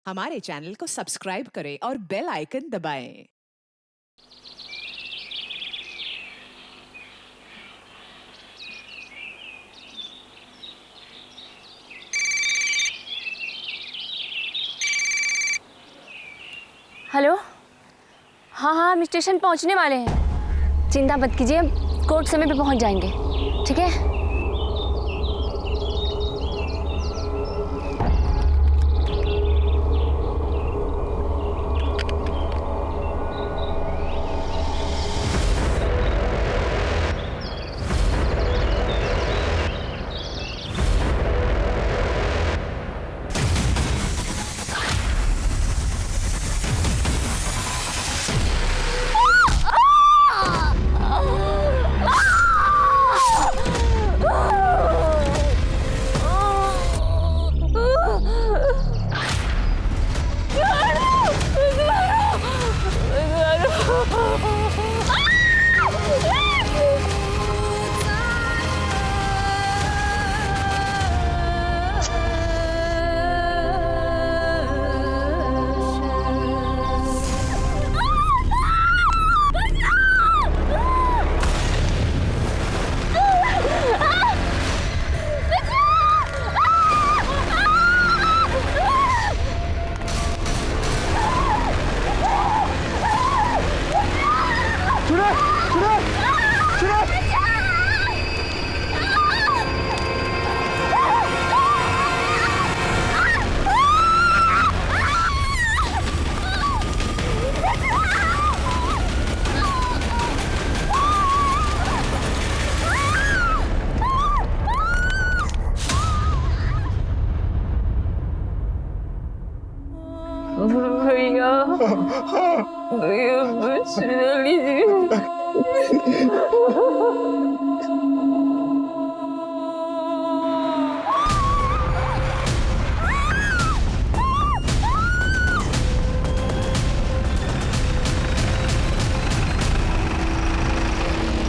हमारे चैनल को सब्सक्राइब करें और बेल आइकन दबाएं। हेलो। हाँ हाँ, हम स्टेशन पहुंचने वाले हैं। चिंता मत कीजिए, कोर्ट समय पे पहुंच जाएंगे। ठीक है। भैया भैया बचा लीजिए।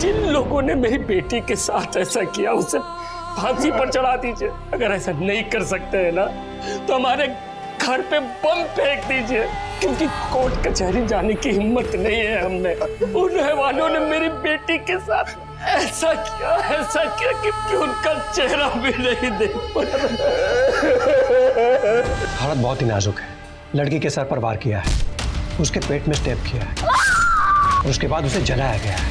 जिन लोगों ने मेरी बेटी के साथ ऐसा किया उसे फांसी पर चढ़ा दीजिए। अगर ऐसा नहीं कर सकते हैं ना तो हमारे घर पे बम फेंक दीजिए, क्योंकि कोर्ट कचहरी जाने की हिम्मत नहीं है हमने। उन रहवानों ने मेरी बेटी के साथ ऐसा किया कि उनका चेहरा भी नहीं देख पाया। हालत बहुत ही नाजुक है। लड़की के सर पर वार किया है, उसके पेट में स्टेप किया है और उसके बाद उसे जलाया गया है।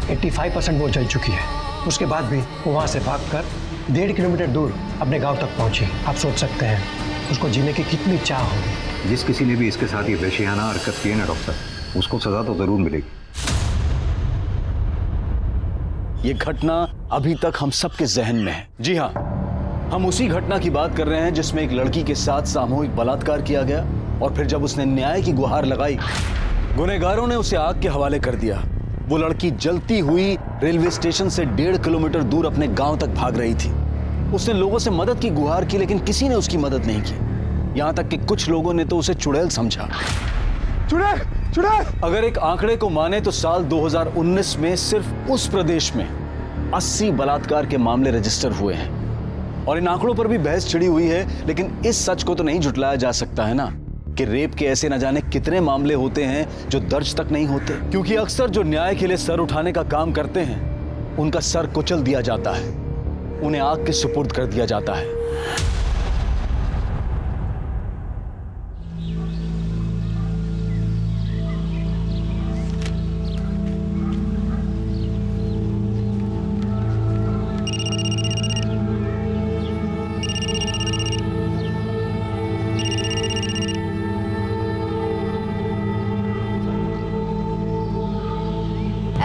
85% वो जल चुकी है। उसके बाद भी वो वहां से भागकर 1.5 किलोमीटर दूर अपने गांव तक पहुंची। आप सोच सकते हैं उसको जीने की कितनी चाह होगी। जिस किसी ने भी इसके साथ ये वहशियाना हरकत की है ना डॉक्टर, उसको सजा तो जरूर मिलेगी। ये घटना अभी तक हम सबके जहन में है। जी हाँ, हम उसी घटना की बात कर रहे हैं जिसमें एक लड़की के साथ सामूहिक बलात्कार किया गया और फिर जब उसने न्याय की गुहार लगाई, गुनहगारों ने उसे आग के हवाले कर दिया। वो लड़की जलती हुई रेलवे स्टेशन से 1.5 किलोमीटर दूर अपने गांव तक भाग रही थी। उसने लोगों से मदद की गुहार की, लेकिन किसी ने उसकी मदद नहीं की। यहां तक कि कुछ लोगों ने तो उसे चुड़ैल समझा। चुड़ैल! अगर एक आंकड़े को माने तो साल 2019 में सिर्फ उस प्रदेश में 80 बलात्कार के मामले रजिस्टर हुए हैं। और इन आंकड़ों पर भी बहस छिड़ी हुई है, लेकिन इस सच को तो नहीं झुटलाया जा सकता है ना कि रेप के ऐसे न जाने कितने मामले होते हैं जो दर्ज तक नहीं होते, क्योंकि अक्सर जो न्याय के लिए सर उठाने का काम करते हैं उनका सर कुचल दिया जाता है, उन्हें आग के सुपुर्द कर दिया जाता है।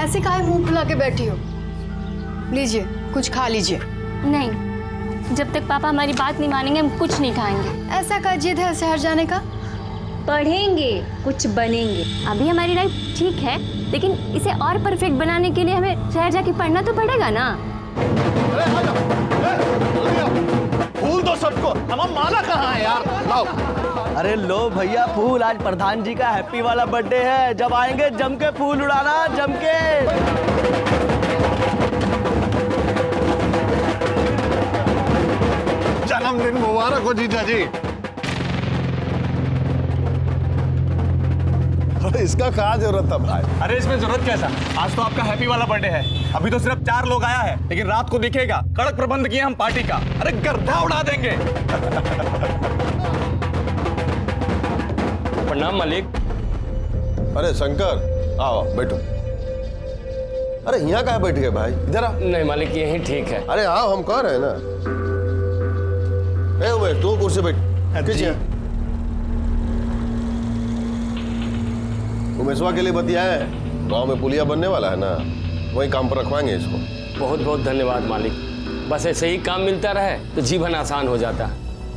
ऐसे काहे मुंह फुला के बैठी हो? लीजिए, कुछ खा लीजिए। नहीं, जब तक पापा हमारी बात नहीं मानेंगे हम कुछ नहीं खाएंगे। ऐसा का जिद है शहर जाने का? पढ़ेंगे, कुछ बनेंगे। अभी हमारी लाइफ ठीक है, लेकिन इसे और परफेक्ट बनाने के लिए हमें शहर जाके पढ़ना तो पड़ेगा ना। फूल दो सबको। हमारा माला कहाँ है यार? लाओ। अरे लो भैया फूल, आज प्रधान जी का हैप्पी वाला बर्थडे है। जब आएंगे जम के फूल उड़ाना, जम के। जन्मदिन मुबारक हो जीजा जी। इसका कहाँ जरूरत था भाई? अरे इसमें जरूरत कैसा, आज तो आपका हैप्पी वाला बर्थडे है, अभी तो सिर्फ 4 लोग आया है, लेकिन रात को दिखेगा कड़क प्रबंध किया हम पार्टी का। अरे गर्दा उड़ा देंगे। प्रणाम मालिक। अरे शंकर, आओ बैठो। अरे यहाँ कहाँ बैठ गए भाई, इधर आ। नहीं मालिक, यही ठीक है। अरे आओ, हम कह रहे हैं ना। ए उमेश, तू कुर्सी बैठ। उमेशवा के लिए बतियाए, गांव में पुलिया बनने वाला है ना, वही काम पर रखवाएंगे इसको। बहुत बहुत धन्यवाद मालिक, बस ऐसे ही काम मिलता रहे तो जीवन आसान हो जाता।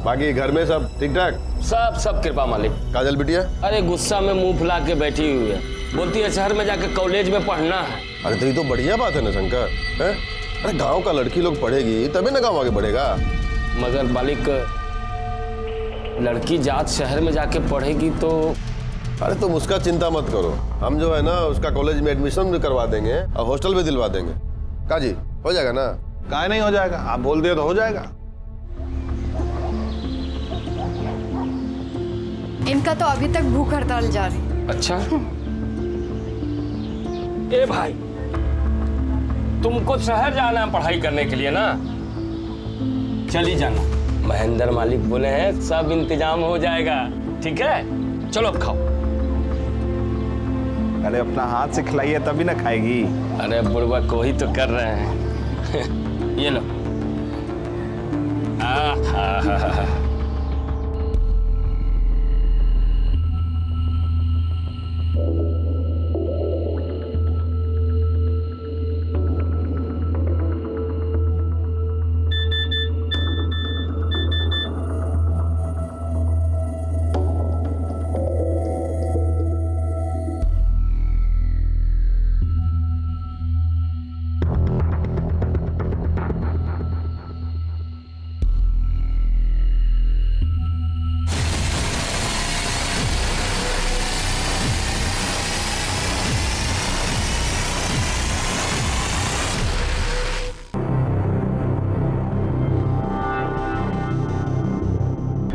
बाकी घर में सब ठीक ठाक? सब कृपा मालिक। काजल बिटिया? अरे गुस्सा में मुंह फुला के बैठी हुई है, बोलती है शहर में जाकर कॉलेज में पढ़ना है। अरे तो ये तो बढ़िया बात है ना शंकर, है? अरे गांव का लड़की लोग पढ़ेगी तभी ना गांव आगे बढ़ेगा। मगर मालिक, लड़की जात शहर में जाके पढ़ेगी तो। अरे तुम उसका चिंता मत करो, हम जो है ना उसका कॉलेज में एडमिशन भी करवा देंगे और हॉस्टल भी दिलवा देंगे। काजी हो जाएगा ना? काहे नहीं हो जाएगा, आप बोल दिए तो हो जाएगा। इनका तो अभी तक भूख हड़ताल जारी। अच्छा ए भाई, तुमको शहर जाना है पढ़ाई करने के लिए ना, चली जाना। महेंद्र मालिक बोले हैं सब इंतजाम हो जाएगा, ठीक है? चलो अब खाओ। अरे अपना हाथ से खिलाइए तभी ना खाएगी। अरे बुढ़वा को ही तो कर रहे हैं। ये लो।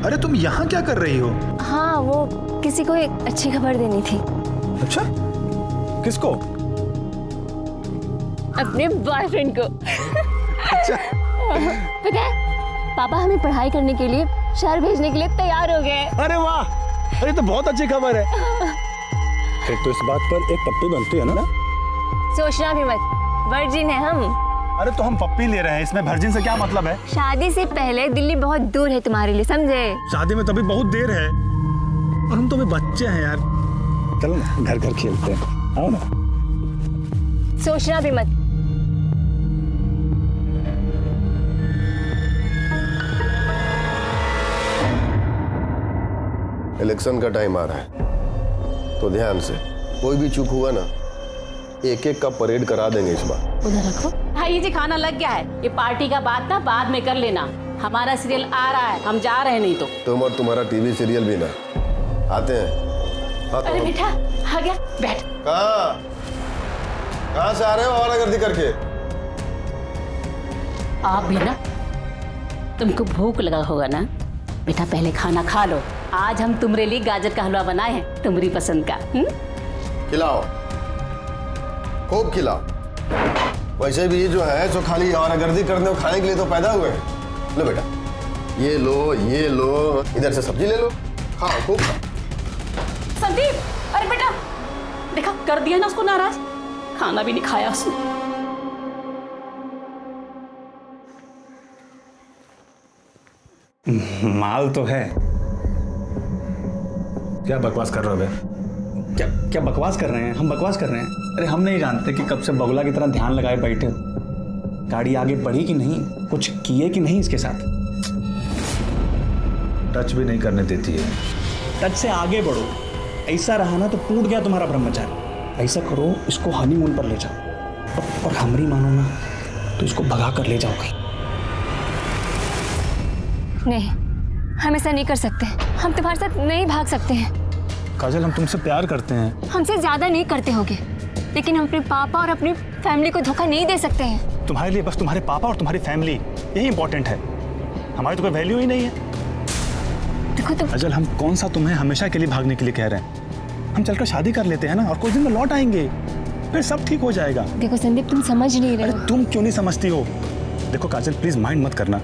अरे तुम यहाँ क्या कर रही हो? हाँ, वो किसी को एक अच्छी खबर देनी थी। अच्छा, किसको? अपने बॉयफ्रेंड को। अच्छा। पता है, पापा हमें पढ़ाई करने के लिए शहर भेजने के लिए तैयार हो गए। अरे वाह, अरे तो बहुत अच्छी खबर है। फिर तो इस बात पर एक पप्पी बनती है ना? सोचना भी मत, वर्जिन है हम। अरे तो हम पप्पी ले रहे हैं, इसमें वर्जिन से क्या मतलब है? शादी से पहले दिल्ली बहुत दूर है तुम्हारे लिए, समझे? शादी में तभी बहुत देर है और हम तो अभी बच्चे हैं यार। चलो ना घर घर खेलते हैं, आओ ना। सोचना भी मत। इलेक्शन का टाइम आ रहा है तो ध्यान से, कोई भी चूक हुआ ना एक एक का परेड करा देंगे इस बार। उधर रखो। हाँ, ये जी खाना लग गया है, ये पार्टी का बात ना बाद में कर लेना, हमारा सीरियल आ रहा है, हम जा रहे हैं। नहीं तो तुम और तुम्हारा टीवी सीरियल भी ना आते हैं। हाँ, अरे बेटा आ गया, बैठ। कहाँ से आ रहे हो आवारागर्दी करके? आप भी ना, तुमको भूख लगा होगा ना बेटा, पहले खाना खा लो। आज हम तुम्हारे लिए गाजर का हलवा बनाए हैं, तुम्हारी पसंद का। खिलाओ, खूब खिलाओ। वैसे भी ये जो है जो खाली आवारागर्दी करने और खाने के लिए तो पैदा हुए हैं। लो बेटा, ये लो, इधर से सब्जी ले लो, खाओ खूब खाओ। संदीप, अरे बेटा देखा, कर दिया ना उसको नाराज, खाना भी नहीं खाया उसने। माल तो है। क्या बकवास कर रहे हो बे? क्या बकवास कर रहे हैं? हम बकवास कर रहे हैं? अरे हम नहीं जानते कि कब से बगुला की तरह ध्यान लगाए बैठे हो। गाड़ी आगे बढ़ी कि नहीं, कुछ किए कि नहीं इसके साथ? टच भी नहीं करने देती है। टच से आगे बढ़ो। ऐसा रहा ना तो टूट गया तुम्हारा ब्रह्मचारी। ऐसा करो, इसको हनीमून पर ले जाओ और हमरी मानो ना तो इसको भगा कर ले जाओ कहीं। नहीं, हम ऐसा नहीं कर सकते। हम तुम्हारे साथ नहीं भाग सकते हैं। काजल, हम तुमसे प्यार करते हैं। हमसे ज्यादा नहीं करते होगे, लेकिन हम अपने पापा और अपनी फैमिली को धोखा नहीं दे सकते हैं। तुम्हारे लिए बस तुम्हारे पापा और तुम्हारी फैमिली यही इंपॉर्टेंट है। हमारी तो कोई वैल्यू ही नहीं है। देखो तुम। काजल, हम कौन सा तुम्हें हमेशा के लिए भागने के लिए कह रहे हैं? हम चलकर शादी कर लेते हैं ना, और कुछ दिन में लौट आएंगे, फिर सब ठीक हो जाएगा। देखो संदीप, तुम समझ नहीं रहे हो। तुम क्यों नहीं समझती हो? देखो काजल, प्लीज माइंड मत करना,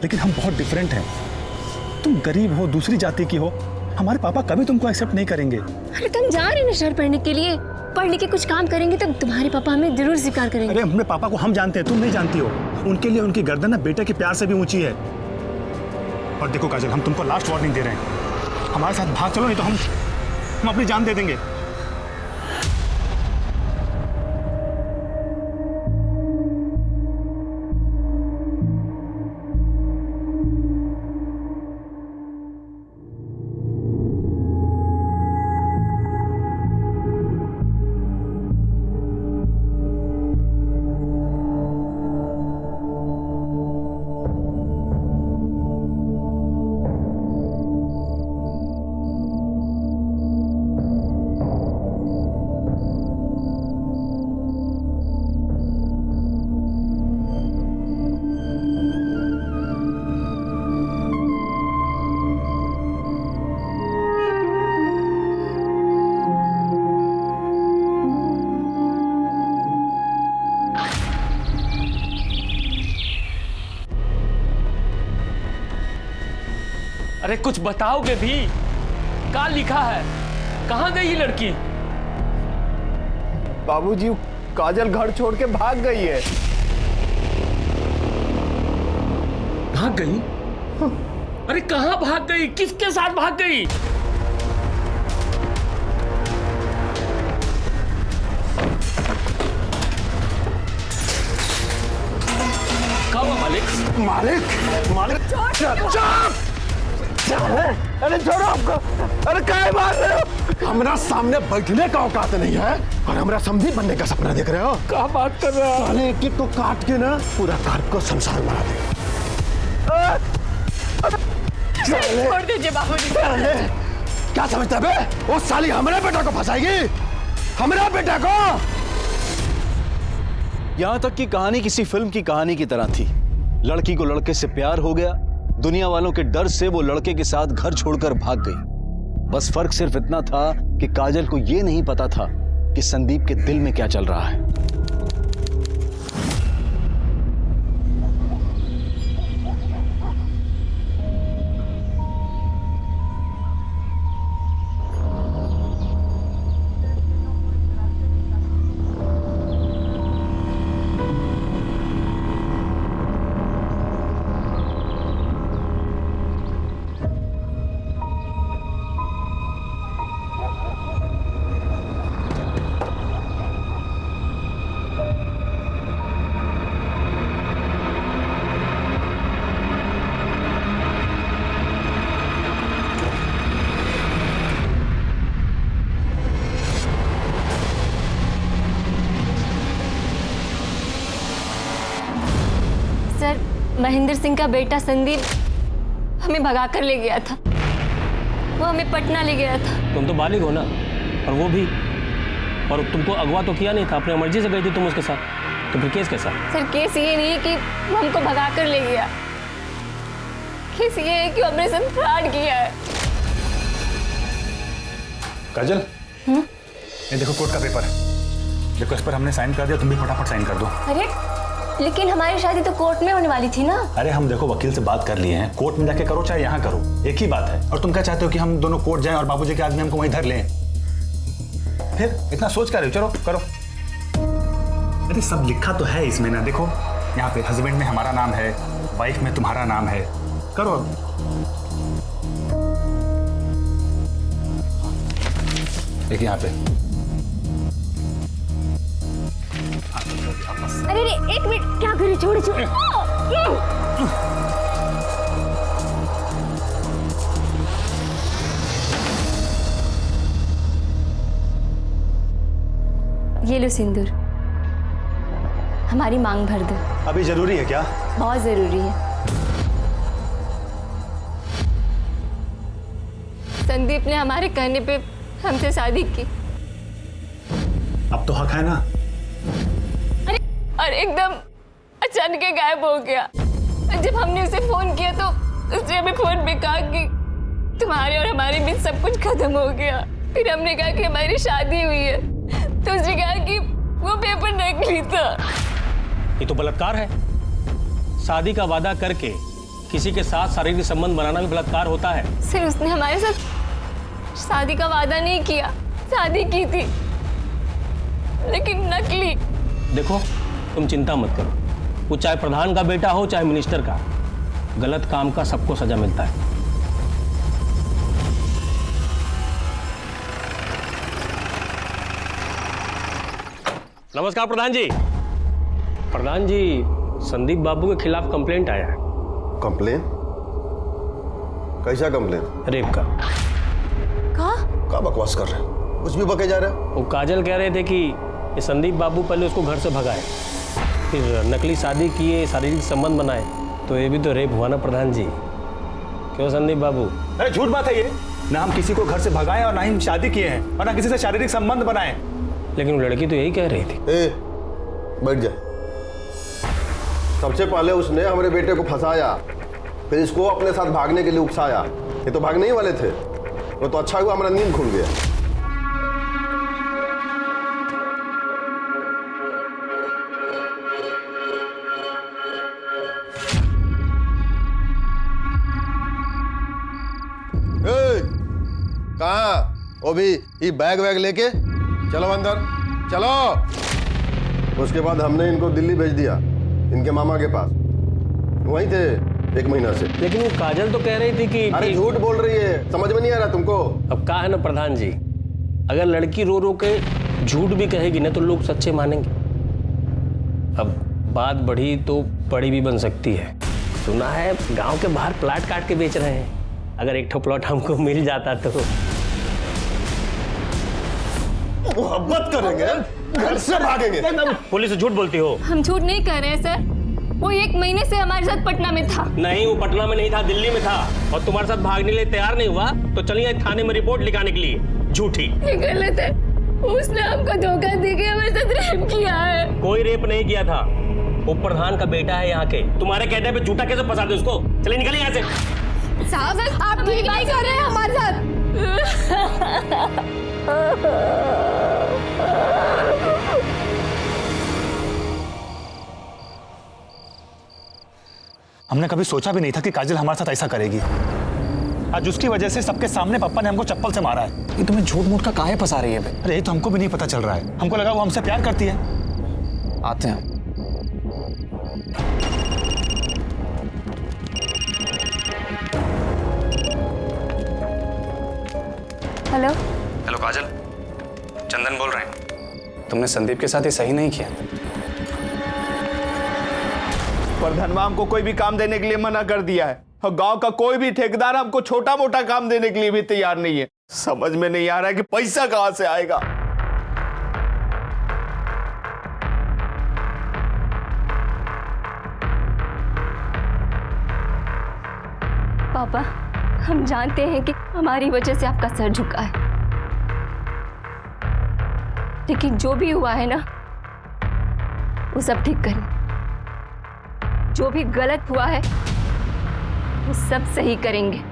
लेकिन हम बहुत डिफरेंट हैं। तुम गरीब हो, दूसरी जाति की हो, हमारे पापा कभी तुमको एक्सेप्ट नहीं करेंगे। अरे तुम जा रहे हो ना शहर पढ़ने के लिए, पढ़ लिख के कुछ काम करेंगे तो तुम्हारे पापा हमें जरूर स्वीकार करेंगे। अरे अपने पापा को हम जानते हैं, तुम नहीं जानती हो। उनके लिए उनकी गर्दन ना बेटे के प्यार से भी ऊंची है। और देखो काजल, हम तुमको लास्ट वार्निंग दे रहे हैं, हमारे साथ भाग चलो, नहीं तो हम अपनी जान दे देंगे। अरे कुछ बताओगे भी? क्या लिखा है? कहाँ गई ये लड़की? बाबूजी, काजल घर छोड़ के भाग गई है। भाग गई? अरे कहाँ भाग गई? किसके साथ भाग गई? क्या हुआ मालिक? मालिक अरे छोड़ो आपको। अरे क्या मार रहे हो? हमारा सामने बैठने का औकात नहीं है और हमारा समधी बनने का सपना देख रहे हो। क्या बात कर रहे हो? साले एक को काट के ना पूरा घर को संसार बना दे। छोड़ दीजिए बाबूजी। क्या समझता बे? वो साली हमारे बेटा को फंसाएगी, हमारे बेटा को। यहां तक कि कहानी किसी फिल्म की कहानी की तरह थी। लड़की को लड़के से प्यार हो गया, दुनिया वालों के डर से वो लड़के के साथ घर छोड़कर भाग गई। बस फर्क सिर्फ इतना था कि काजल को यह नहीं पता था कि संदीप के दिल में क्या चल रहा है। सर, महेंद्र सिंह का बेटा संदीप हमें भगा कर ले गया था। वो हमें पटना ले गया था। तुम तो बालिग हो ना, और वो भी, और तुमको अगवा तो किया नहीं था, अपनी मर्जी से गई थी तुम उसके साथ, तो फिर केस कैसा? सर, केस ये नहीं है कि वो हमको भगा कर ले गया, केस ये है कि वो हमने साथ फ्रॉड किया है। काजल, ये देखो कोर्ट का पेपर है, देखो इस पर हमने साइन कर दिया, तुम भी फटाफट साइन कर दो। अरे लेकिन हमारी शादी तो कोर्ट में होने वाली थी ना। अरे हम देखो वकील से बात कर लिए हैं, कोर्ट में जाके करो चाहे यहाँ करो, एक ही बात है। और तुम क्या चाहते हो कि हम दोनों कोर्ट जाएं और बाबूजी के आदमी हमको वहीं धर लें? फिर इतना सोच कर रहे हो, चलो करो। अरे सब लिखा तो है इसमें ना, देखो यहाँ पे हस्बैंड में हमारा नाम है, वाइफ में तुम्हारा नाम है, करो। एक यहाँ पे। अरे एक मिनट, क्या करे? छोड़ छोड़। ये लो सिंदूर, हमारी मांग भर दो। अभी जरूरी है क्या? बहुत जरूरी है। संदीप ने हमारे कहने पे हमसे शादी की। अब तो हक है ना? और एकदम अचानक गायब हो गया। जब हमने उसे फोन किया तो उसने हमें फोन पे कहा कि तुम्हारे और हमारे बीच सब कुछ खत्म हो गया। फिर हमने कहा कि हमारी शादी हुई है, तो उसने कहा कि वो पेपर नकली था। ये तो बलात्कार है। शादी का वादा करके किसी के साथ शारीरिक संबंध बनाना भी बलात्कार होता है। सर उसने हमारे साथ शादी का वादा नहीं किया, शादी की थी लेकिन नकली। देखो तुम चिंता मत करो, वो चाहे प्रधान का बेटा हो चाहे मिनिस्टर का, गलत काम का सबको सजा मिलता है। नमस्कार प्रधान जी। प्रधान जी, संदीप बाबू के खिलाफ कंप्लेंट आया है। कंप्लेन? कैसा कंप्लेन? रेप का। क्या बकवास कर रहे हैं? कुछ भी बके जा रहे हैं। वो काजल कह रहे थे कि ये संदीप बाबू पहले उसको घर से भगाए, फिर नकली शादी किए, शारीरिक संबंध बनाए, तो ये भी तो रेप हुआ ना प्रधान जी। क्यों संदीप बाबू? अरे झूठ बात है ये। ना हम किसी को घर से भगाए और ना ही शादी किए हैं और ना किसी से शारीरिक संबंध बनाए। लेकिन वो लड़की तो यही कह रही थी। बैठ जा। सबसे पहले उसने हमारे बेटे को फंसाया, फिर इसको अपने साथ भागने के लिए उकसाया। ये तो भागने ही वाले थे। वो तो अच्छा हुआ हमारा नींद खुल गया। कहाँ? वो भी ये बैग वैग लेके चलो अंदर चलो। उसके बाद हमने इनको दिल्ली भेज दिया, इनके मामा के पास। वहीं थे 1 महीना से। लेकिन वो काजल तो कह रही थी कि अरे झूठ बोल रही है, समझ में नहीं आ रहा तुमको? अब कहा है ना प्रधान जी, अगर लड़की रो रो के झूठ भी कहेगी ना तो लोग सच्चे मानेंगे। अब बात बढ़ी तो बड़ी भी बन सकती है। सुना है गांव के बाहर प्लाट काट के बेच रहे हैं, अगर एक ठो प्लॉट हमको मिल जाता तो। मोहब्बत करेंगे, घर से भागेंगे। पुलिस झूठ बोलती हो? हम झूठ नहीं कर रहे हैं सर, वो 1 महीने से हमारे साथ पटना में था। नहीं, वो पटना में नहीं था, दिल्ली में था, और तुम्हारे साथ भागने के लिए तैयार नहीं हुआ तो चलिए थाने में रिपोर्ट लिखाने के लिए। झूठी। ये गलत है, उसने हमको धोखा देके हमारे साथ रेप किया है। कोई रेप नहीं किया था, वो प्रधान का बेटा है यहाँ के। तुम्हारे कहने पे झूठा कैसे फंसा दे उसको? चलिए निकलिए यहाँ से। साहब आप ठीक नहीं कर रहे हैं हमारे साथ। हमने कभी सोचा भी नहीं था कि काजल हमारे साथ ऐसा करेगी। आज उसकी वजह से सबके सामने पापा ने हमको चप्पल से मारा है। ये तुम्हें झूठ मूठ का काहे फंसा रही है बे? अरे ये तो हमको भी नहीं पता चल रहा है। हमको लगा वो हमसे प्यार करती है। आते हैं। हेलो हेलो काजल, चंदन बोल रहे हैं। तुमने संदीप के साथ ये सही नहीं किया। प्रधानवा हमको कोई भी काम देने के लिए मना कर दिया है और गांव का कोई भी ठेकेदार हमको छोटा मोटा काम देने के लिए भी तैयार नहीं है। समझ में नहीं आ रहा है कि पैसा कहां से आएगा। पापा, हम जानते हैं कि हमारी वजह से आपका सर झुका है, लेकिन जो भी हुआ है ना वो सब ठीक करें। जो भी गलत हुआ है वो सब सही करेंगे।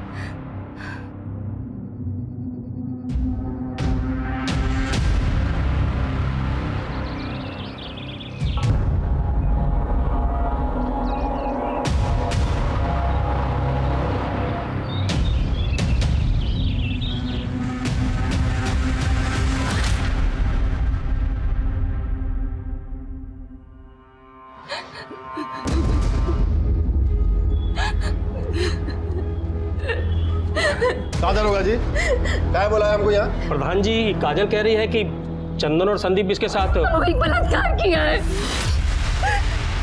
दरोगा जी, क्या बोला है हमको यहाँ? प्रधान जी, काजल कह रही है कि चंदन और संदीप इसके साथ बलात्कार किया है।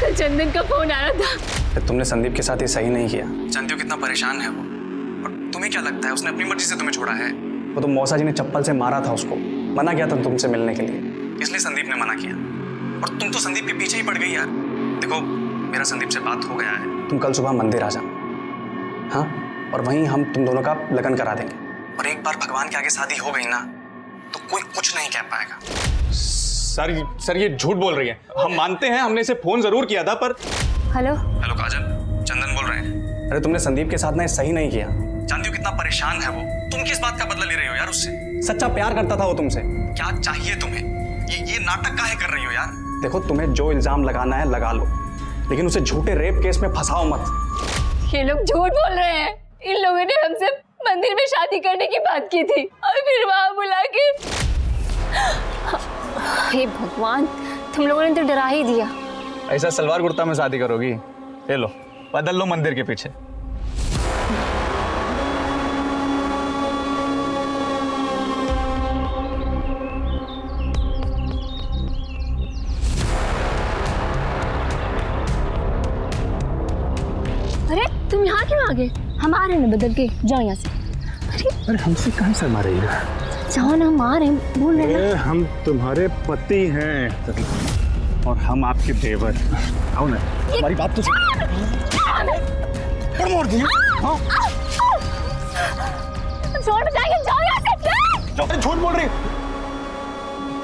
कल चंदन का फोन आया था। तुमने संदीप के साथ ये सही नहीं किया। जानती हो कितना परेशान है वो, और तुम्हें क्या लगता है उसने अपनी मर्जी से तुम्हें छोड़ा है? वो तो मौसा जी ने चप्पल से मारा था उसको, मना किया था तुमसे मिलने के लिए, इसलिए संदीप ने मना किया। और तुम तो संदीप के पीछे ही पड़ गई यार। देखो मेरा संदीप से बात हो गया है, तुम कल सुबह मंदिर आ जाओ, हाँ, और वहीं हम तुम दोनों का लगन करा देंगे। और एक बार भगवान के आगे शादी हो गई ना तो कोई कुछ नहीं कह पाएगा। सर ये झूठ बोल रही है। हम मानते हैं, हमने इसे फोन जरूर किया था पर। हेलो हेलो काजल, चंदन बोल रहे हैं। अरे तुमने संदीप के साथ ना सही नहीं किया। जानती हो कितना परेशान है वो, तुम किस बात का बदला ले रही हो यार उससे? सच्चा प्यार करता था वो तुमसे। क्या चाहिए तुम्हें? ये नाटक काहे कर रही हो यार? देखो, तुम्हें जो इल्जाम लगाना है लगा लो, लेकिन उसे झूठे रेप केस में फंसाओ मत। ये लोग झूठ बोल रहे हैं। इन लोगों ने हमसे मंदिर में शादी करने की बात की थी और फिर वहां बुला के। हे भगवान, तुम लोगों ने तो डरा ही दिया। ऐसा सलवार कुर्ता में शादी करोगी? ले लो, बदल लो मंदिर के पीछे। अरे तुम यहाँ क्यों आ गए? हम आ रहे हैं ना बदल के, जाओ यहाँ से। अरे हमसे कहाँ शर्मा रही है? जाओ ना, हम आ रहे हैं, बोल रहे हैं ना। हम तुम्हारे पति हैं और हम आपके देवर। आओ ना, हमारी बात तो मोड़ दिए। छोड़ जाएंगे, जाओ यहाँ से। झूठ बोल रही।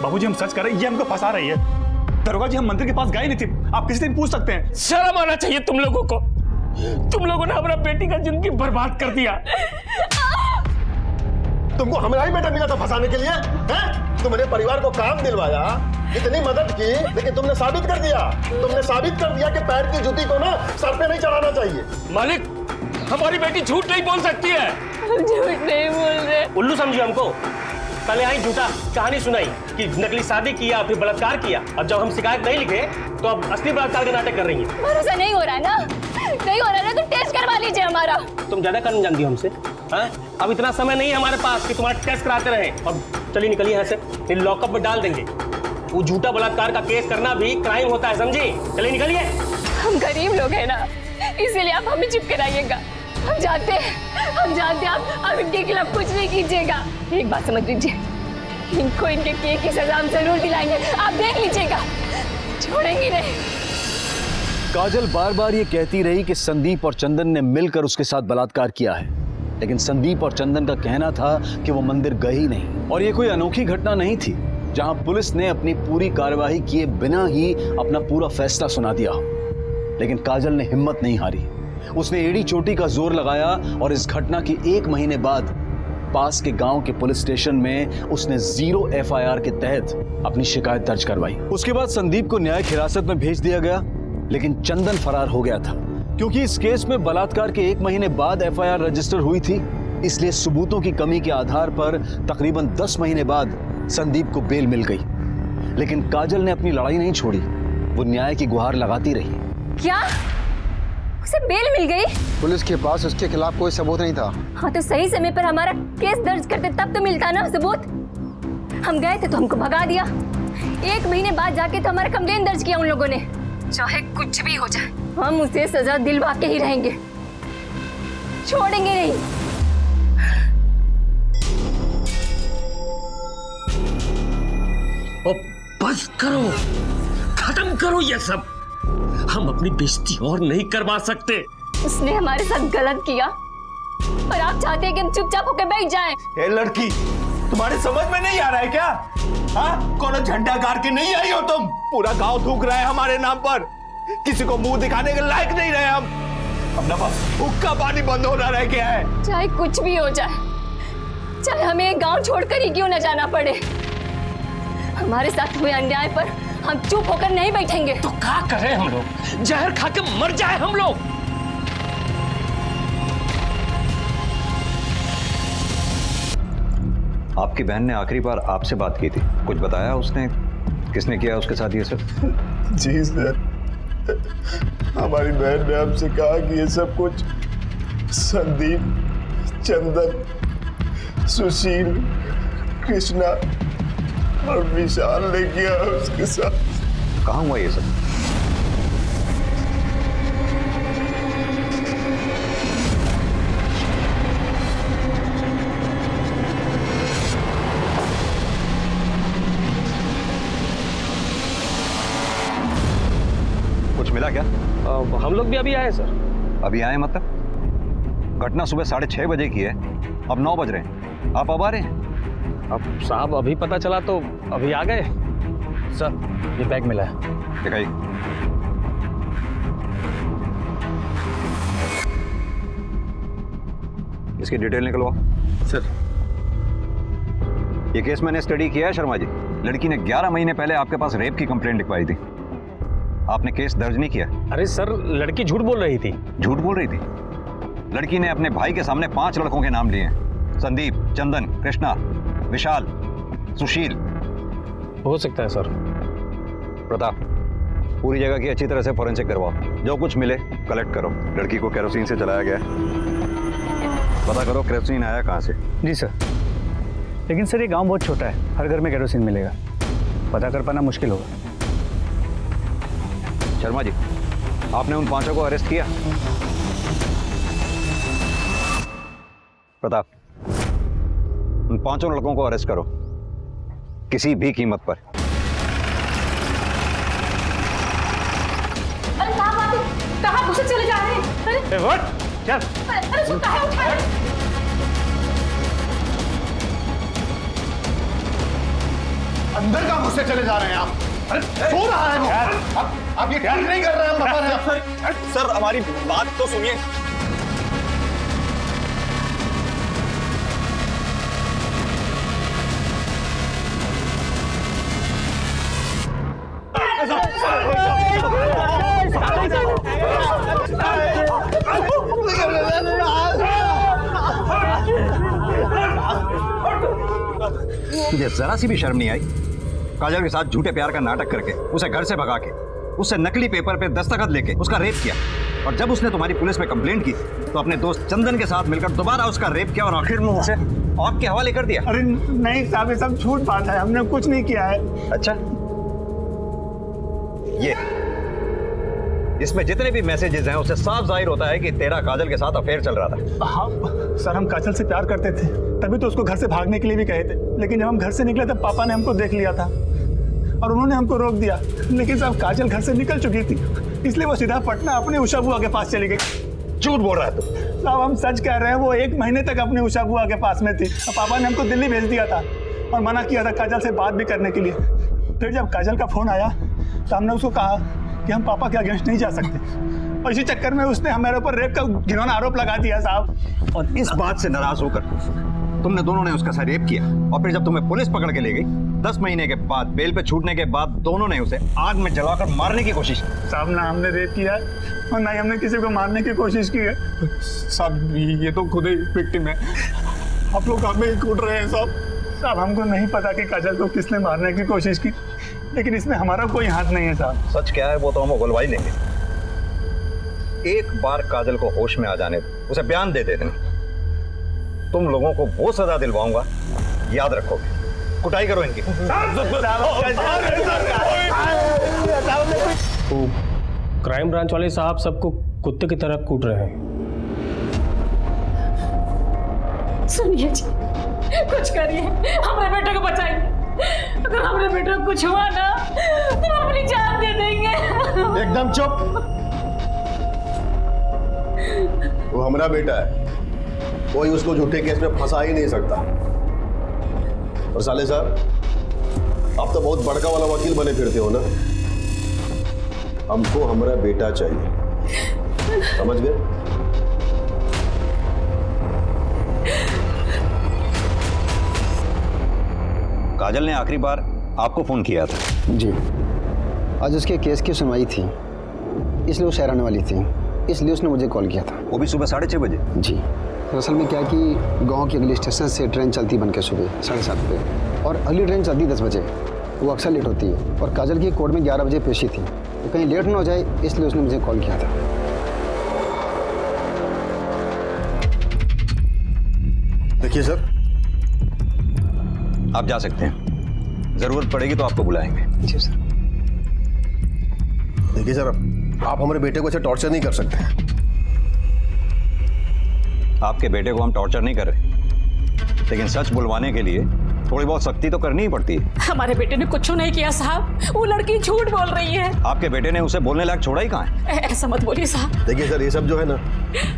बाबूजी, हम सच कर रहे हैं, ये हमको फंसा रही है। दरोगा जी, हम मंदिर के पास गए नहीं थे, आप किसी दिन पूछ सकते हैं। शर्म आना चाहिए तुम लोगों को। तुम लोगों ने हमारा बेटी का जिंदगी बर्बाद कर दिया। तुमको हमारा ही बेटा मिला था फंसाने के लिए, हैं? तुमने परिवार को काम दिलवाया, इतनी मदद की, लेकिन तुमने साबित कर दिया कि पैर की जूती को ना सर पे नहीं चढ़ाना चाहिए। मालिक, हमारी बेटी झूठ नहीं बोल सकती है। हम झूठ नहीं बोल रहे। उल्लू समझी हमको। पहले आई झूठा कहानी सुनाई कि नकली शादी किया, फिर बलात्कार किया। अब जब हम शिकायत नहीं लिखे तो अब असली बलात्कार का नाटक कर रही है। भरोसा नहीं हो रहा है ना? नहीं हो रहा है ना, तो टेस्ट करवा लीजिए हमारा। तुम ज्यादा करने जानती हो हमसे, हाँ? अब इतना समय नहीं है हमारे पास कि तुम्हारा टेस्ट कराते रहे। और चलिए निकलिए यहाँ से, फिर लॉकअप में डाल देंगे। वो झूठा बलात्कार का केस करना भी क्राइम होता है, समझी? चलिए निकलिए। हम गरीब लोग हैं ना, इसीलिए आप हमें चुप कराइएगा। हम जानते हैं आप इनके खिलाफ कुछ नहीं कीजिएगा। एक बात समझ लीजिए, इनको इनके किए की सजा हम जरूर दिलाएंगे, आप देख लीजिएगा, छोड़ेंगे नहीं। काजल बार बार ये कहती रही कि संदीप और चंदन ने मिलकर उसके साथ बलात्कार किया है, लेकिन संदीप और चंदन का कहना था कि वो मंदिर गए ही नहीं। और ये कोई अनोखी घटना नहीं थी जहां पुलिस ने अपनी पूरी कार्यवाही किए बिना ही अपना पूरा फैसला सुना दिया। लेकिन काजल ने हिम्मत नहीं हारी, उसने एड़ी चोटी का जोर लगाया और इस घटना के 1 महीने बाद पास के गांव के पुलिस स्टेशन में उसने 0 FIR के तहत अपनी शिकायत दर्ज करवाई। उसके बाद संदीप को न्यायिक हिरासत में भेज दिया गया, लेकिन चंदन फरार हो गया था। क्योंकि इस केस में बलात्कार के 1 महीने बाद FIR रजिस्टर हुई थी, इसलिए सबूतों की कमी के आधार पर तकरीबन 10 महीने बाद संदीप को बेल मिल गई। लेकिन काजल ने अपनी लड़ाई नहीं छोड़ी, वो न्याय की गुहार लगाती रही। क्या उसे बेल मिल गई? पुलिस के पास उसके खिलाफ कोई सबूत नहीं था। हाँ, तो सही समय पर हमारा केस दर्ज करते तब तो मिलता ना सबूत। हम गए थे तो हमको भगा दिया। 1 महीने बाद जाके तो हमारा कंप्लेन दर्ज किया उन लोगों ने। चाहे कुछ भी हो जाए, हम उसे सजा दिलवा के ही रहेंगे, छोड़ेंगे नहीं। बस करो, खत्म करो ये सब। हम अपनी बेइज्जती और नहीं करवा सकते। उसने हमारे साथ गलत किया और आप चाहते हैं कि हम चुपचाप होकर बैठ जाएं। ए लड़की, तुम्हारे समझ में नहीं आ रहा है क्या? हाँ, कोनो झंडा गाड़ के नहीं आई हो तुम? पूरा गांव थूक रहा है हमारे नाम पर, किसी को मुंह दिखाने के लायक नहीं रहे हम। अपना बस हुक्का पानी बंद होना रह गया है। चाहे कुछ भी हो जाए, चाहे हमें गांव छोड़कर ही क्यों न जाना पड़े, हमारे साथ हुए अन्याय पर हम चुप होकर नहीं बैठेंगे। तो क्या करें हम लोग? जहर खा के मर जाए हम लोग? आपकी बहन ने आखिरी बार आपसे बात की थी, कुछ बताया उसने? किसने किया उसके साथ ये सब? जी सर, हमारी बहन ने हमसे कहा कि ये सब कुछ संदीप, चंदन, सुशील, कृष्णा और विशाल ने किया उसके साथ। कहाँ हुआ ये सब? कुछ मिला क्या? हम लोग भी अभी आए सर। अभी आए मतलब? घटना सुबह 6:30 बजे की है, अब 9 बज रहे हैं, आप अब आ रहे हैं? अब साहब अभी पता चला तो अभी आ गए। सर, ये बैग मिला है। दिखाइए। इसकी डिटेल निकलवाओ। सर, ये केस मैंने स्टडी किया है शर्मा जी। लड़की ने 11 महीने पहले आपके पास रेप की कंप्लेंट लिखवाई थी। आपने केस दर्ज नहीं किया। अरे सर, लड़की झूठ बोल रही थी। झूठ बोल रही थी? लड़की ने अपने भाई के सामने 5 लड़कों के नाम लिए हैं। संदीप, चंदन, कृष्णा, विशाल, सुशील। हो सकता है सर। प्रताप, पूरी जगह की अच्छी तरह से फॉरेंसिक करवाओ। जो कुछ मिले कलेक्ट करो। लड़की को केरोसिन से जलाया गया है। पता करो केरोसिन आया कहाँ से। जी सर। लेकिन सर ये गांव बहुत छोटा है, हर घर में केरोसिन मिलेगा, पता कर पाना मुश्किल होगा। शर्मा जी, आपने उन 5 को अरेस्ट किया? प्रताप, उन 5 लड़कों को अरेस्ट करो किसी भी कीमत पर। अरे कहाँ घुसे चले जा रहे हैं? अरे चल। अरे उसको कहाँ उठा रहे हैं? अंदर कहाँ घुसे चले जा रहे हैं आप? अरे सो रहा है वो। आप ये ठीक नहीं कर रहे हैं, हम बता रहे हैं। सर हमारी बात तो सुनिए। तुझे जरा सी भी शर्म नहीं आई? काजल के साथ झूठे प्यार का नाटक करके उसे घर से भगा के उससे नकली पेपर पे दस्तखत लेके उसका रेप किया, और जब उसने तुम्हारी पुलिस में कंप्लेंट की तो अपने दोस्त चंदन के साथ मिलकर दोबारा उसका रेप किया और आखिर में उसे आपके हवाले कर दिया। अरे नहीं साहब, ये सब झूठ बात है, हमने कुछ नहीं किया है। अच्छा, ये इसमें जितने भी मैसेजेस हैं उससे साफ जाहिर होता है कि तेरा काजल के साथ अफेयर चल रहा था। हाँ सर, हम काजल से प्यार करते थे, तभी तो उसको घर से भागने के लिए भी कहे थे। लेकिन जब हम घर से निकले तब पापा ने हमको देख लिया था और उन्होंने हमको रोक दिया। लेकिन साहब काजल घर से निकल चुकी थी, इसलिए वो सीधा पटना अपनी उषा बुआ के पास चली गई। झूठ बोल रहा है तू। साहब हम सच कह रहे हैं, वो 1 महीने तक अपनी उषा बुआ के पास में थी। पापा ने हमको दिल्ली भेज दिया था और मना किया था काजल से बात भी करने के लिए। फिर जब काजल का फोन आया तो हमने उसको कहा कि हम पापा के अगेंस्ट नहीं जा सकते, और इसी चक्कर में उसने हमारे ऊपर रेप का घिनौना आरोप लगा दिया साहब। और इस बात से नाराज होकर तुमने दोनों ने उसका साथ रेप किया, और फिर जब तुम्हें पुलिस पकड़ के ले गई 10 महीने के बाद बेल पे छूटने के बाद दोनों ने उसे आग में जलाकर मारने की कोशिश की। साहब ना हमने रेप किया और ना ही हमने किसी को मारने की कोशिश की है। साहब ये तो खुद ही विक्टिम है, आप लोग हमें ही कूट रहे हैं साहब। साहब हमको नहीं पता कि काजल को किसने मारने की कोशिश की, लेकिन इसमें हमारा कोई हाथ नहीं है साहब। सच क्या है वो तो हम उगलवाई लेंगे। एक बार काजल को होश में आ जाने दो, उसे बयान दे देना, तुम लोगों को वो सजा दिलवाऊंगा, याद रखोगे। कुटाई करो इनकी। तो क्राइम ब्रांच वाले साहब सबको कुत्ते की तरह कूट रहे हैं। सुनिए जी, कुछ करिए, हमारे बेटे को बचाइए। अगर हमारे बेटे को कुछ हुआ ना तो हम अपनी जान दे देंगे। एकदम चुप। वो हमारा बेटा है, कोई उसको झूठे केस में फंसा ही नहीं सकता। और साले साहब, आप तो बहुत बड़का वाला वकील बने फिरते हो ना। हमको हमारा बेटा चाहिए, समझ गए? काजल ने आखिरी बार आपको फोन किया था? जी, आज उसके केस की सुनवाई थी, इसलिए वो शहर आने वाली थी, इसलिए उसने मुझे कॉल किया था। वो भी सुबह 6:30 बजे? जी। दरअसल में क्या कि गांव के अगले स्टेशन से ट्रेन चलती बन के सुबह 7:30 पे, और अगली ट्रेन चलती 10 बजे। वो अक्सर लेट होती है, और काजल की कोर्ट में 11 बजे पेशी थी, तो कहीं लेट ना हो जाए इसलिए उसने मुझे कॉल किया था। देखिए सर, आप जा सकते हैं, जरूरत पड़ेगी तो आपको बुलाएंगे। जी सर। देखिए सर, आप हमारे बेटे को ऐसे टॉर्चर नहीं कर सकते। आपके बेटे को हम टॉर्चर नहीं कर रहे, लेकिन सच बुलवाने के लिए थोड़ी बहुत सख्ती तो करनी ही पड़ती है। हमारे बेटे ने कुछ नहीं किया साहब, वो लड़की झूठ बोल रही है। आपके बेटे ने उसे बोलने लायक छोड़ा ही कहाँ है? ऐसा मत बोलिए साहब। देखिए सर, ये सब जो है ना,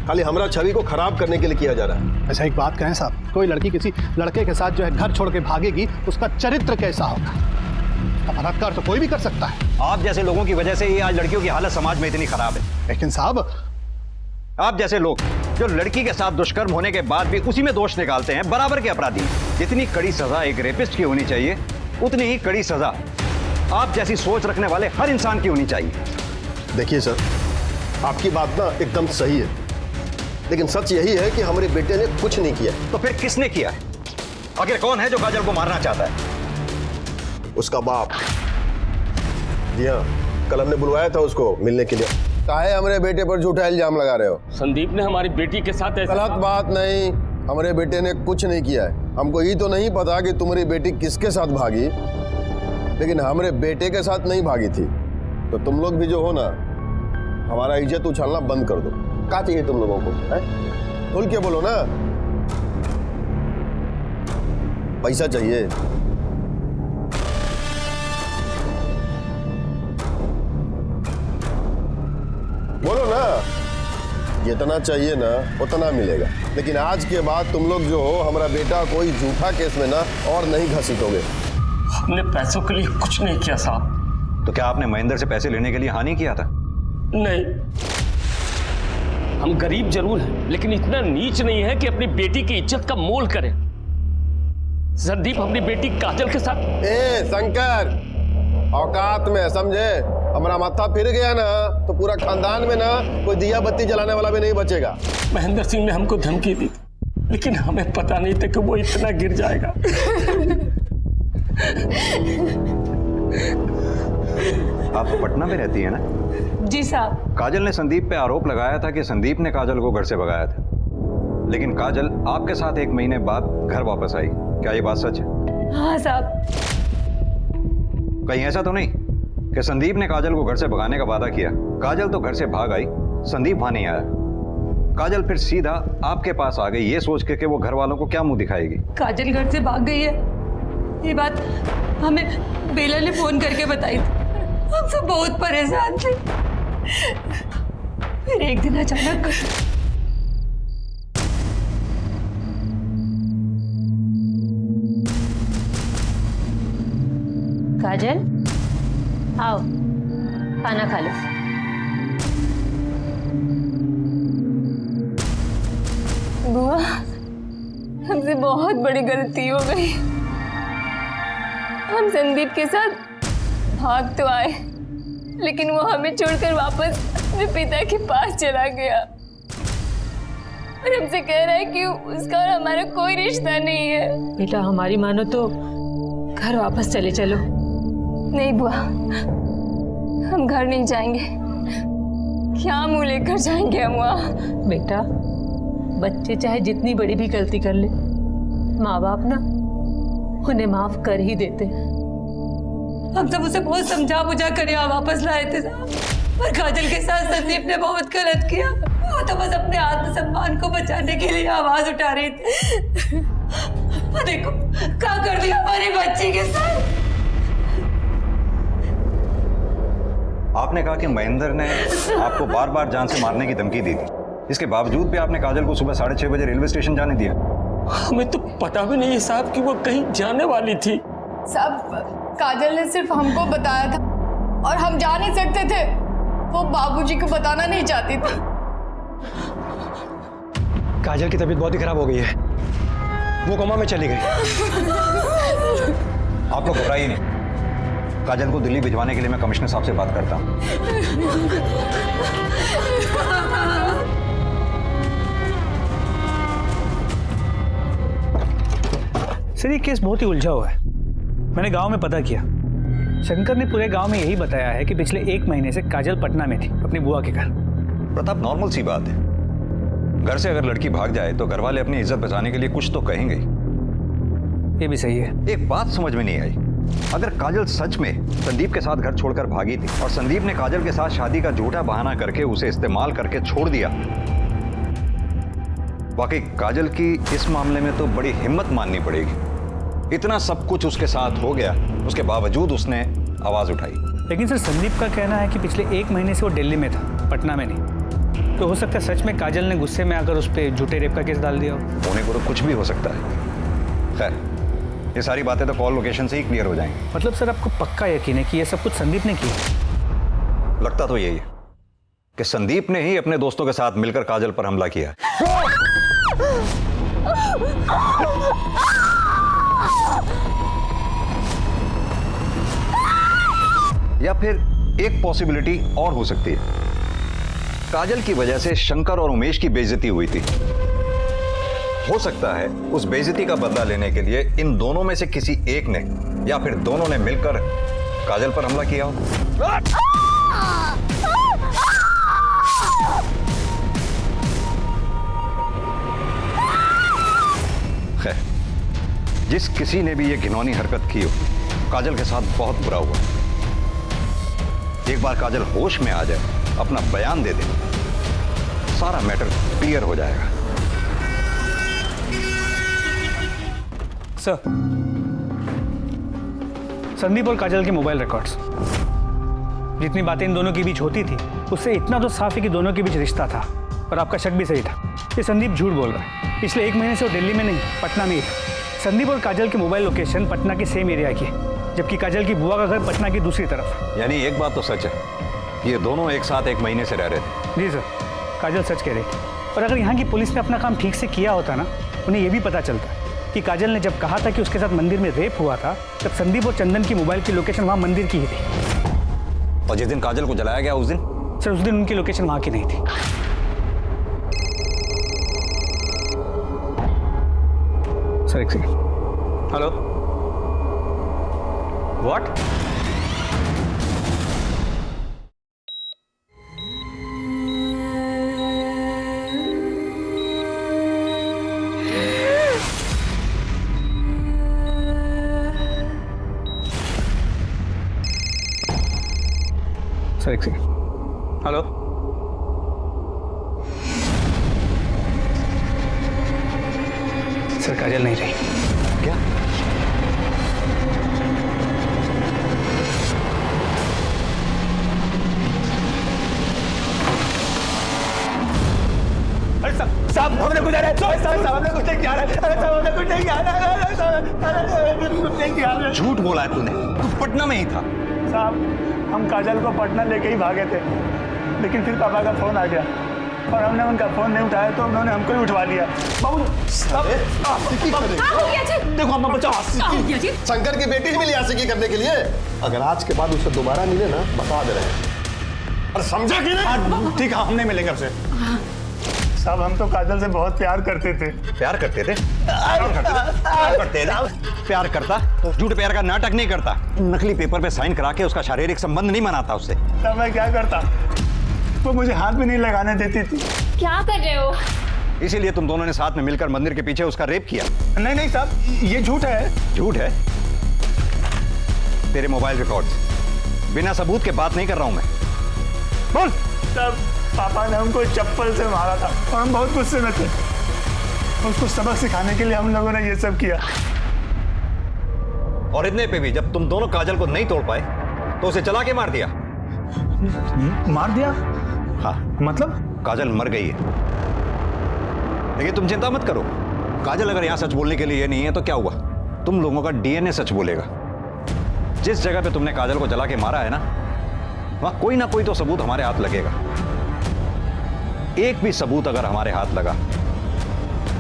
खाली हमारा छवि को खराब करने के लिए किया जा रहा है। अच्छा एक बात कहें साहब, कोई लड़की किसी लड़के के साथ जो है घर छोड़ के भागेगी, उसका चरित्र कैसा होगा? बलात्कार तो कोई भी कर सकता है। आप जैसे लोगों की वजह से ही आज लड़कियों की हालत समाज में इतनी खराब है। लेकिन साहब, आप जैसे लोग जो लड़की के साथ दुष्कर्म होने के बाद भी उसी में दोष निकालते हैं, बराबर के अपराधी। जितनी कड़ी सजा एक रेपिस्ट की होनी चाहिए, उतनी ही कड़ी सजा आप जैसी सोच रखने वाले हर इंसान की होनी चाहिए। देखिए सर, आपकी बात ना एकदम सही है, लेकिन सच यही है कि हमारे बेटे ने कुछ नहीं किया। तो फिर किसने किया है? आखिर कौन है जो काजल को मारना चाहता है? उसका बाप। जी हाँ, कल हमने बुलवाया था उसको मिलने के लिए। काहे हमारे बेटे पर झूठा इल्जाम लगा रहे हो? संदीप ने हमारी बेटी के साथ ऐसा गलत बात नहीं, हमारे बेटे ने कुछ नहीं किया है। हमको ये तो नहीं पता कि तुम्हारी बेटी किसके साथ भागी, लेकिन हमारे बेटे के साथ नहीं भागी थी। तो तुम लोग भी जो हो ना, हमारा इज्जत उछालना बंद कर दो। क्या चाहिए तुम लोगों को? खुल के बोलो ना। पैसा चाहिए? बोलो ना। जितना चाहिए ना उतना मिलेगा, लेकिन आज के बाद तुम लोग जो हो, हमारा बेटा कोई झूठा केस में ना और नहीं घसीटोगे। हमने पैसों के लिए कुछ नहीं किया साहब। तो क्या आपने महेंद्र से पैसे लेने के लिए हानि किया था? नहीं, हम गरीब जरूर हैं, लेकिन इतना नीच नहीं है कि अपनी बेटी की इज्जत का मोल करें। संदीप अपनी बेटी काजल के साथ। ए शंकर, औकात में समझे? हमारा माथा फिर गया ना तो पूरा खानदान में ना कोई दिया बत्ती जलाने वाला भी नहीं बचेगा। महेंद्र सिंह ने हमको धमकी दी, लेकिन हमें पता नहीं था कि वो इतना गिर जाएगा। आप पटना में रहती है ना? जी साहब। काजल ने संदीप पे आरोप लगाया था कि संदीप ने काजल को घर से भगाया था, लेकिन काजल आपके साथ 1 महीने बाद घर वापस आई। क्या ये बात सच है? हाँ साहब। कहीं ऐसा तो नहीं कि संदीप ने काजल को घर से भगाने का वादा किया, काजल तो घर से भाग आई, संदीप वहां नहीं आया, काजल फिर सीधा आपके पास आ गई ये सोच के कि वो घर वालों को क्या मुंह दिखाएगी? काजल घर से भाग गई है, ये बात हमें बेला ने फोन करके बताई थी। हम सब बहुत परेशान थे। फिर एक दिन अचानक काजल, आओ खाना खा लो। बुआ, हमसे बहुत बड़ी गलती हो गई। हम संदीप के साथ भाग तो आए, लेकिन वो हमें छोड़कर वापस अपने पिता के पास चला गया और हमसे कह रहा है कि उसका और हमारा कोई रिश्ता नहीं है। बेटा, हमारी मानो तो घर वापस चले चलो। नहीं बुआ, हम घर नहीं जाएंगे। क्या मुंह लेकर जाएंगे हम वहाँ? बेटा, बच्चे चाहे जितनी बड़ी भी गलती कर ले, माँ बाप ना उन्हें माफ कर ही देते। हम सब उसे बहुत समझा बुझा कर यहाँ वापस लाए थे साहब, पर काजल के साथ संदीप ने बहुत गलत किया। वो तो बस अपने आत्मसम्मान को बचाने के लिए आवाज उठा रही थी। देखो क्या कर दिया हमारे बच्चे के साथ। आपने कहा कि महेंद्र ने आपको बार बार जान से मारने की धमकी दी थी, इसके बावजूद भी आपने काजल को सुबह 6:30 बजे रेलवे स्टेशन जाने दिया। हमें तो पता भी नहीं है साहब कि वो कहीं जाने वाली थी। साहब, काजल ने सिर्फ हमको बताया था और हम जा नहीं सकते थे। वो बाबूजी को बताना नहीं चाहती थी। काजल की तबीयत बहुत ही खराब हो गई है, वो कोमा में चली गई। आप लोग घबराइए नहीं, काजल को दिल्ली भिजवाने के लिए मैं कमिश्नर साहब से बात करता हूँ। सर, ये केस बहुत ही उलझा हुआ है। मैंने गांव में पता किया, शंकर ने पूरे गांव में यही बताया है कि पिछले 1 महीने से काजल पटना में थी, अपनी बुआ के घर। प्रताप, नॉर्मल सी बात है, घर से अगर लड़की भाग जाए तो घर वाले अपनी इज्जत बचाने के लिए कुछ तो कहेंगे। ये भी सही है। एक बात समझ में नहीं आई, अगर काजल सच में संदीप के साथ घर छोड़कर भागी थी और संदीप ने काजल के साथ शादी का झूठा बहाना करके उसे इस्तेमाल करके छोड़ दिया, वाकई काजल की इस मामले में तो बड़ी हिम्मत माननी पड़ेगी। इतना सब कुछ उसके साथ हो गया, उसके बावजूद उसने आवाज उठाई। लेकिन सर, संदीप का कहना है कि पिछले 1 महीने से वो दिल्ली में था, पटना में नहीं। तो हो सकता है सच में काजल ने गुस्से में आकर उस पर झूठे रेप का केस डाल दिया हो। होने को तो कुछ भी हो सकता है। खैर, ये सारी बातें तो कॉल लोकेशन से ही क्लियर हो जाएंगी। मतलब सर, आपको पक्का यकीन है कि ये सब कुछ संदीप ने किया? लगता तो यही है कि संदीप ने ही अपने दोस्तों के साथ मिलकर काजल पर हमला किया। या फिर एक पॉसिबिलिटी और हो सकती है, काजल की वजह से शंकर और उमेश की बेइज्जती हुई थी। हो सकता है उस बेइज्जती का बदला लेने के लिए इन दोनों में से किसी एक ने या फिर दोनों ने मिलकर काजल पर हमला किया हो। खैर, जिस किसी ने भी ये घिनौनी हरकत की हो, काजल के साथ बहुत बुरा हुआ। एक बार काजल होश में आ जाए, अपना बयान दे दे, सारा मैटर क्लियर हो जाएगा। सर, संदीप और काजल के मोबाइल रिकॉर्ड्स, जितनी बातें इन दोनों के बीच होती थी उससे इतना तो साफ है कि दोनों के बीच रिश्ता था। और आपका शक भी सही था, ये संदीप झूठ बोल रहा है। पिछले 1 महीने से वो दिल्ली में नहीं, पटना में ही था। संदीप और काजल के मोबाइल लोकेशन पटना के सेम एरिया की है, जबकि काजल की बुआ का घर पटना की दूसरी तरफ। यानी एक बात तो सच है, ये दोनों एक साथ 1 महीने से रह रहे थे। जी सर, काजल सच कह रही थी। और अगर यहाँ की पुलिस ने अपना काम ठीक से किया होता ना, उन्हें यह भी पता चलता कि काजल ने जब कहा था कि उसके साथ मंदिर में रेप हुआ था, तब संदीप और चंदन की मोबाइल की लोकेशन वहाँ मंदिर की ही थी। और जिस दिन काजल को जलाया गया उस दिन? सर, उस दिन उनकी लोकेशन वहाँ की नहीं थी। सर एक सेकंड। Hello, what? सर एक सेकंड। हेलो, सर काजल नहीं रही। क्या? अरे साहब, हमने कुछ हमने कुछ नहीं किया हमने कुछ नहीं किया। झूठ बोला है तूने, तू पटना में ही था। साहब, हम काजल को पटना लेके ही भागे थे, लेकिन फिर पापा का फोन आ गया और हमने उनका फोन नहीं उठाया तो उन्होंने हमको ही उठवा लिया। बाबू, देखो अपना बच्चा शंकर की बेटी ही मिली आशिकी करने के लिए। अगर आज के बाद उसे दोबारा मिले ना, बता दे रहे हैं। और समझा कि नहीं? ठीक है, हम नहीं मिलेंगे आपसे। साहब, हम तो काजल से बहुत प्यार करते थे। प्यार करते थे? प्यार करता तो झूठ प्यार का नाटक नहीं करता, नकली पेपर पे साइन करा के उसका शारीरिक संबंध नहीं बनाता उससे। तब मैं क्या करता? वो मुझे हाथ भी नहीं लगाने देती थी। क्या कर रहे हो? इसीलिए तुम दोनों ने साथ में मिलकर मंदिर के पीछे उसका रेप किया। नहीं नहीं साहब, ये झूठ है। झूठ है? तेरे मोबाइल रिकॉर्ड्स, बिना सबूत के बात नहीं कर रहा हूं मैं। बोल। तब पापा ने हमको चप्पल से मारा था और हम बहुत गुस्से में थे। उसको सबक सिखाने के लिए हम लोगों ने ये सब किया। और इतने पे भी जब तुम दोनों काजल को नहीं तोड़ पाए तो उसे चला के मार दिया। मार दिया? हाँ। मतलब? काजल मर गई है। लेकिन तुम चिंता मत करो, काजल अगर यहां सच बोलने के लिए नहीं है तो क्या हुआ, तुम लोगों का डीएनए सच बोलेगा। जिस जगह पे तुमने काजल को जला के मारा है ना, वहां कोई ना कोई तो सबूत हमारे हाथ लगेगा। एक भी सबूत अगर हमारे हाथ लगा,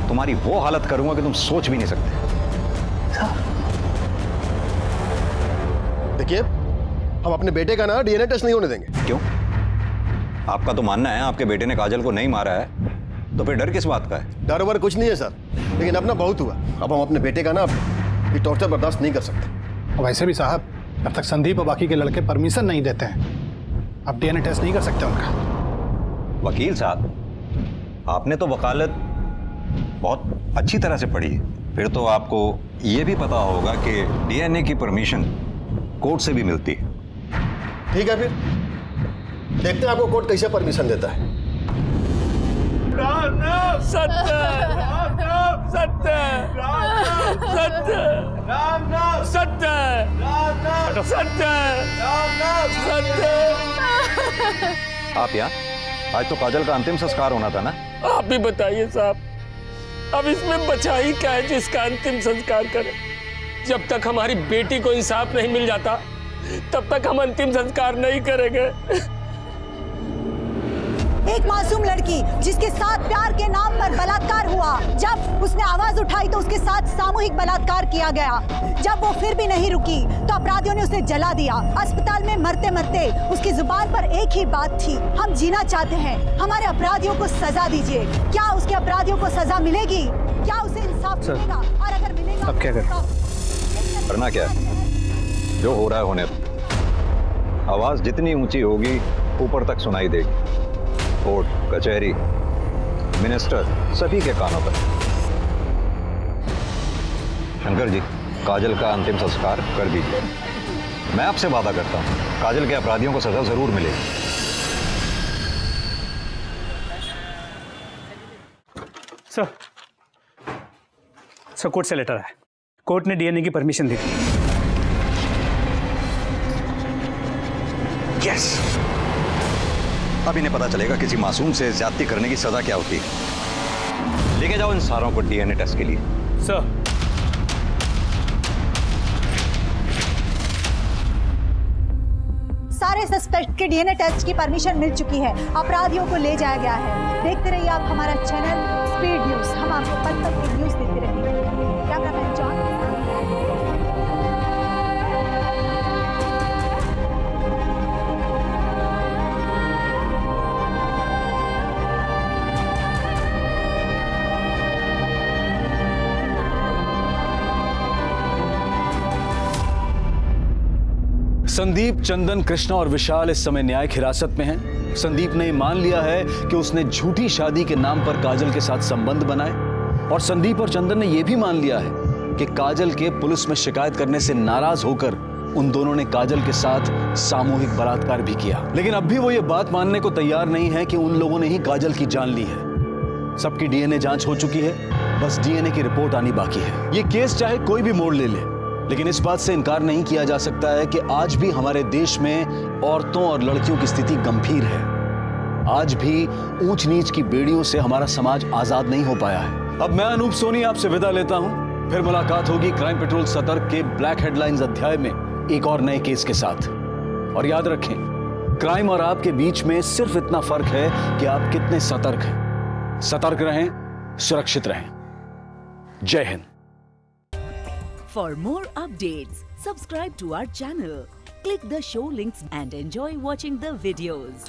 तुम्हारी वो हालत करूंगा कि तुम सोच भी नहीं सकते। देखिए, हम अपने बेटे का ना डीएनए टेस्ट नहीं होने देंगे। क्यों? आपका तो मानना है आपके बेटे ने काजल को नहीं मारा है, तो फिर डर किस बात का है? डर वर कुछ नहीं है सर, लेकिन अपना बहुत हुआ। अब हम अपने बेटे का ना ये टॉर्चर बर्दाश्त नहीं कर सकते। वैसे भी साहब, जब तक संदीप और बाकी के लड़के परमिशन नहीं देते हैं, आप डीएनए टेस्ट नहीं कर सकते उनका। वकील साहब, आपने तो वकालत बहुत अच्छी तरह से पढ़ी है, फिर तो आपको ये भी पता होगा कि डीएनए की परमिशन कोर्ट से भी मिलती है। ठीक है, फिर देखते हैं आपको कोर्ट कैसे परमिशन देता है। सत्य सत्य सत्य सत्य सत्य सत्य। आप यहाँ? आज तो काजल का अंतिम संस्कार होना था ना? आप भी बताइए साहब, अब इसमें बचा ही क्या है जिसका अंतिम संस्कार करें? जब तक हमारी बेटी को इंसाफ नहीं मिल जाता, तब तक हम अंतिम संस्कार नहीं करेंगे। एक मासूम लड़की जिसके साथ प्यार के नाम पर बलात्कार हुआ। जब उसने आवाज उठाई तो उसके साथ सामूहिक बलात्कार किया गया। जब वो फिर भी नहीं रुकी तो अपराधियों ने उसे जला दिया। अस्पताल में मरते मरते उसकी जुबान पर एक ही बात थी, हम जीना चाहते हैं, हमारे अपराधियों को सजा दीजिए। क्या उसके अपराधियों को सजा मिलेगी? क्या उसे इंसाफ मिलेगा? और अगर मिलेगा अब क्या करें? करना क्या है? जो हो रहा है होने दो। आवाज जितनी ऊंची होगी ऊपर तक सुनाई देगी। कोर्ट, कचहरी, मिनिस्टर सभी के कानों पर। शंकर जी, काजल का अंतिम संस्कार कर दीजिए। मैं आपसे वादा करता हूं, काजल के अपराधियों को सजा जरूर मिलेगी। सर कोर्ट से लेटर है। कोर्ट ने डीएनए की परमिशन दी। यस, अब इन्हें पता चलेगा किसी मासूम से ज्यादती करने की सजा क्या होती है। लेके जाओ इन सारों को डीएनए टेस्ट के लिए। सर सारे सस्पेक्ट के डीएनए टेस्ट की परमिशन मिल चुकी है। अपराधियों को ले जाया गया है। देखते रहिए आप हमारा चैनल स्पीड न्यूज। हम आपको पल पल की न्यूज देते रहेंगे। Cameraman John. संदीप, चंदन, कृष्णा और विशाल इस समय न्यायिक हिरासत में हैं। संदीप ने मान लिया है कि उसने झूठी शादी के नाम पर काजल के साथ संबंध बनाए और संदीप और चंदन ने यह भी मान लिया है कि काजल के पुलिस में शिकायत करने से नाराज होकर उन दोनों ने काजल के साथ सामूहिक बलात्कार भी किया। लेकिन अब भी वो ये बात मानने को तैयार नहीं है कि उन लोगों ने ही काजल की जान ली है। सबकी डीएनए जांच हो चुकी है, बस डीएनए की रिपोर्ट आनी बाकी है। ये केस चाहे कोई भी मोड़ ले ले, लेकिन इस बात से इनकार नहीं किया जा सकता है कि आज भी हमारे देश में औरतों और लड़कियों की स्थिति गंभीर है। आज भी ऊंच नीच की बेड़ियों से हमारा समाज आजाद नहीं हो पाया है। अब मैं अनूप सोनी आपसे विदा लेता हूं। फिर मुलाकात होगी क्राइम पेट्रोल सतर्क के ब्लैक हेडलाइंस अध्याय में एक और नए केस के साथ। और याद रखें, क्राइम और आपके बीच में सिर्फ इतना फर्क है कि आप कितने सतर्क हैं। सतर्क रहें, सुरक्षित रहें। जय Hind. For more updates, subscribe to our channel, click the show links and enjoy watching the videos.